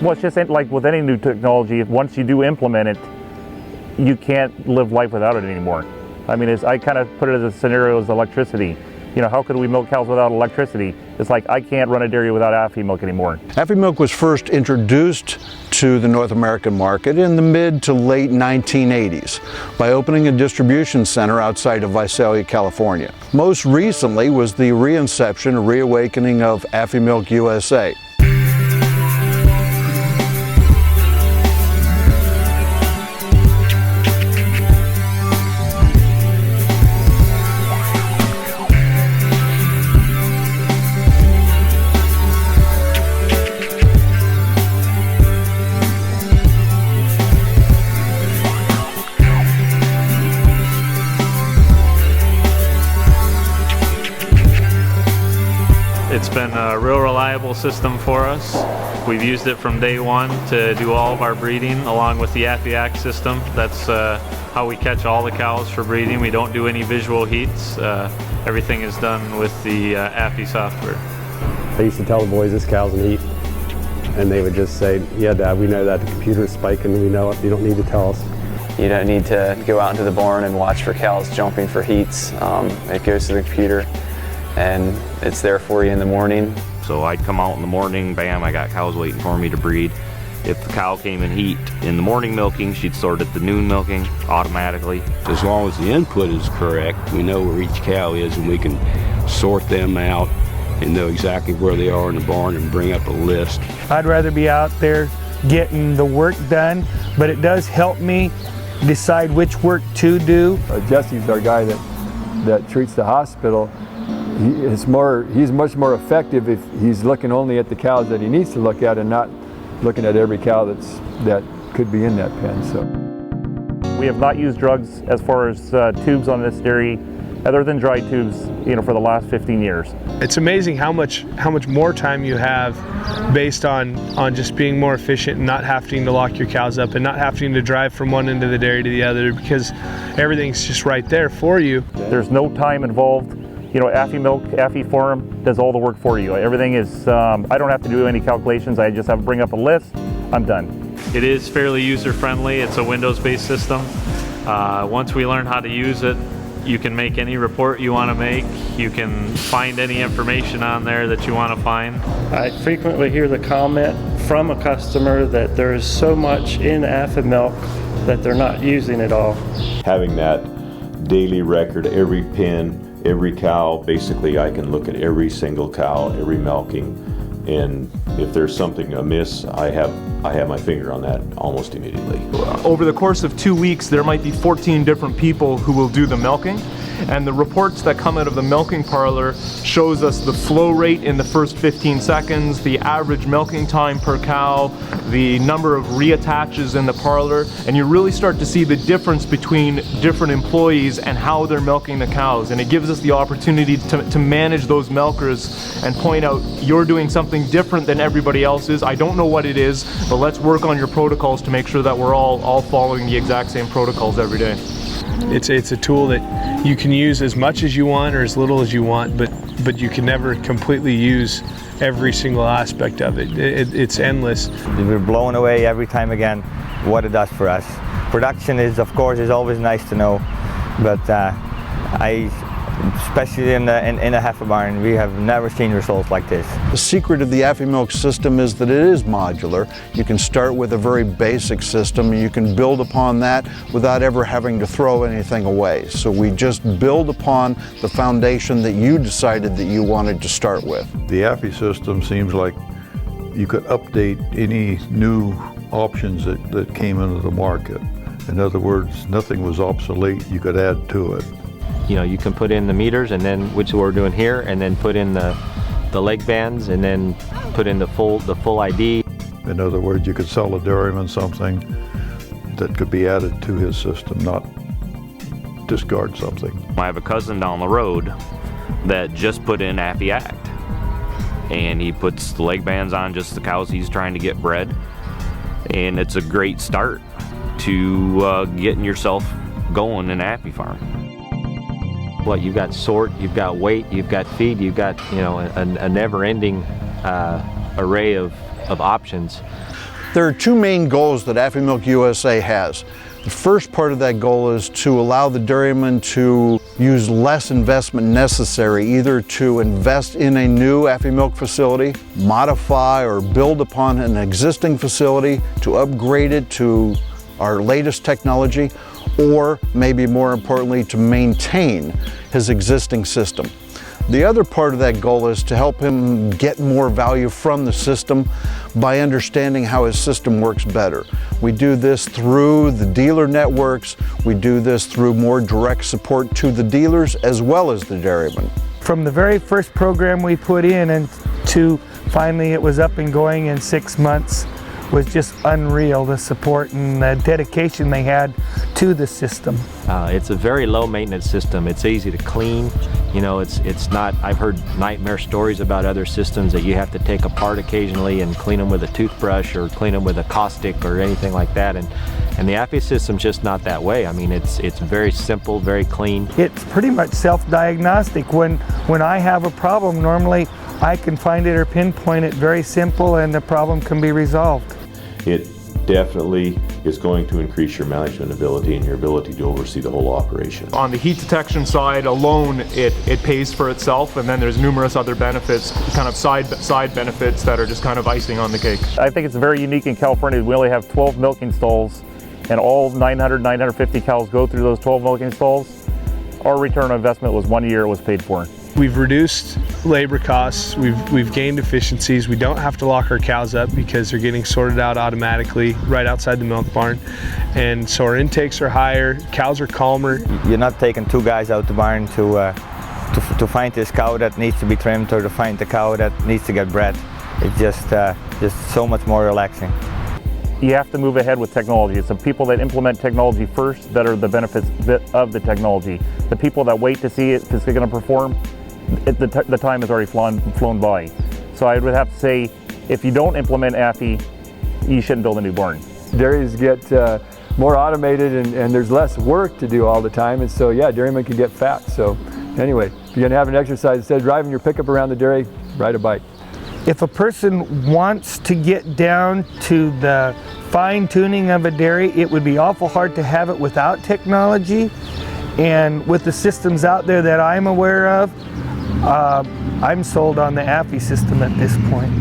Well, it's just like with any new technology, once you do implement it, you can't live life without it anymore. I mean, I kind of put it as a scenario as electricity. You know, how could we milk cows without electricity? It's like I can't run a dairy without Afimilk anymore. Afimilk was first introduced to the North American market in the mid to late 1980s by opening a distribution center outside of Visalia, California. Most recently was the reinception, reawakening of Afimilk USA. It's been a real reliable system for us. We've used it from day one to do all of our breeding along with the Afiac system. That's how we catch all the cows for breeding. We don't do any visual heats. Everything is done with the Afi software. I used to tell the boys this cow's in heat, and they would just say, yeah, Dad, we know that the computer's spiking, we know it, you don't need to tell us. You don't need to go out into the barn and watch for cows jumping for heats. It goes to the computer and it's there for you in the morning. So I'd come out in the morning, bam, I got cows waiting for me to breed. If the cow came in heat in the morning milking, she'd sort at the noon milking automatically. As long as the input is correct, we know where each cow is and we can sort them out and know exactly where they are in the barn and bring up a list. I'd rather be out there getting the work done, but it does help me decide which work to do. Jesse's our guy that treats the hospital. He's much more effective if he's looking only at the cows that he needs to look at and not looking at every cow that could be in that pen. So we have not used drugs as far as tubes on this dairy, other than dry tubes, for the last 15 years. It's amazing how much more time you have based on just being more efficient and not having to lock your cows up and not having to drive from one end of the dairy to the other, because everything's just right there for you. There's no time involved. Afimilk, Afiform does all the work for you. Everything is, I don't have to do any calculations. I just have to bring up a list, I'm done. It is fairly user-friendly. It's a Windows-based system. Once we learn how to use it, you can make any report you want to make. You can find any information on there that you want to find. I frequently hear the comment from a customer that there is so much in Afimilk that they're not using it all. Having that daily record, every pen, every cow, basically I can look at every single cow, every milking, and if there's something amiss, I have my finger on that almost immediately. Over the course of 2 weeks, there might be 14 different people who will do the milking, and the reports that come out of the milking parlor shows us the flow rate in the first 15 seconds, the average milking time per cow, the number of reattaches in the parlor, and you really start to see the difference between different employees and how they're milking the cows. And it gives us the opportunity to manage those milkers and point out, you're doing something different than everybody else is. I don't know what it is, but let's work on your protocols to make sure that we're all following the exact same protocols every day. It's a tool that you can use as much as you want or as little as you want, but you can never completely use every single aspect of it. It's endless. We're blown away every time again what it does for us. Production is, of course, is always nice to know, but especially in a heifer barn, we have never seen results like this. The secret of the Afimilk system is that it is modular. You can start with a very basic system and you can build upon that without ever having to throw anything away. So we just build upon the foundation that you decided that you wanted to start with. The Afi system seems like you could update any new options that came into the market. In other words, nothing was obsolete, you could add to it. You can put in the meters, and then, which we're doing here, and then put in the leg bands, and then put in the full ID. In other words, you could sell a dairyman something that could be added to his system, not discard something. I have a cousin down the road that just put in Afiac, and he puts the leg bands on just the cows he's trying to get bred, and it's a great start to getting yourself going in Afi farm. What you've got sort, you've got weight, you've got feed, you've got a never-ending array of options. There are two main goals that Afimilk USA has. The first part of that goal is to allow the dairyman to use less investment necessary, either to invest in a new Afimilk facility, modify or build upon an existing facility to upgrade it to our latest technology, or maybe more importantly, to maintain his existing system. The other part of that goal is to help him get more value from the system by understanding how his system works better. We do this through the dealer networks. We do this through more direct support to the dealers as well as the dairymen. From the very first program we put in and to finally it was up and going in 6 months was just unreal, the support and the dedication they had to the system. It's a very low maintenance system. It's easy to clean. You know, it's not, I've heard nightmare stories about other systems that you have to take apart occasionally and clean them with a toothbrush or clean them with a caustic or anything like that. And the Afi system's just not that way. I mean, it's very simple, very clean. It's pretty much self-diagnostic. When I have a problem, normally I can find it or pinpoint it very simple and the problem can be resolved. It definitely is going to increase your management ability and your ability to oversee the whole operation. On the heat detection side alone, it pays for itself, and then there's numerous other benefits, kind of side benefits that are just kind of icing on the cake. I think it's very unique in California. We only have 12 milking stalls, and all 950 cows go through those 12 milking stalls. Our return on investment was 1 year it was paid for. We've reduced labor costs, we've gained efficiencies. We don't have to lock our cows up because they're getting sorted out automatically right outside the milk barn. And so our intakes are higher, cows are calmer. You're not taking two guys out the barn to find this cow that needs to be trimmed or to find the cow that needs to get bred. It's just so much more relaxing. You have to move ahead with technology. It's the people that implement technology first that are the benefits of the technology. The people that wait to see if it's going to perform, the time has already flown by. So I would have to say, if you don't implement Afi, you shouldn't build a new barn. Dairies get more automated and there's less work to do all the time, and so yeah, dairymen can get fat. So anyway, if you're gonna have an exercise, instead of driving your pickup around the dairy, ride a bike. If a person wants to get down to the fine tuning of a dairy, it would be awful hard to have it without technology. And with the systems out there that I'm aware of, I'm sold on the Afi system at this point.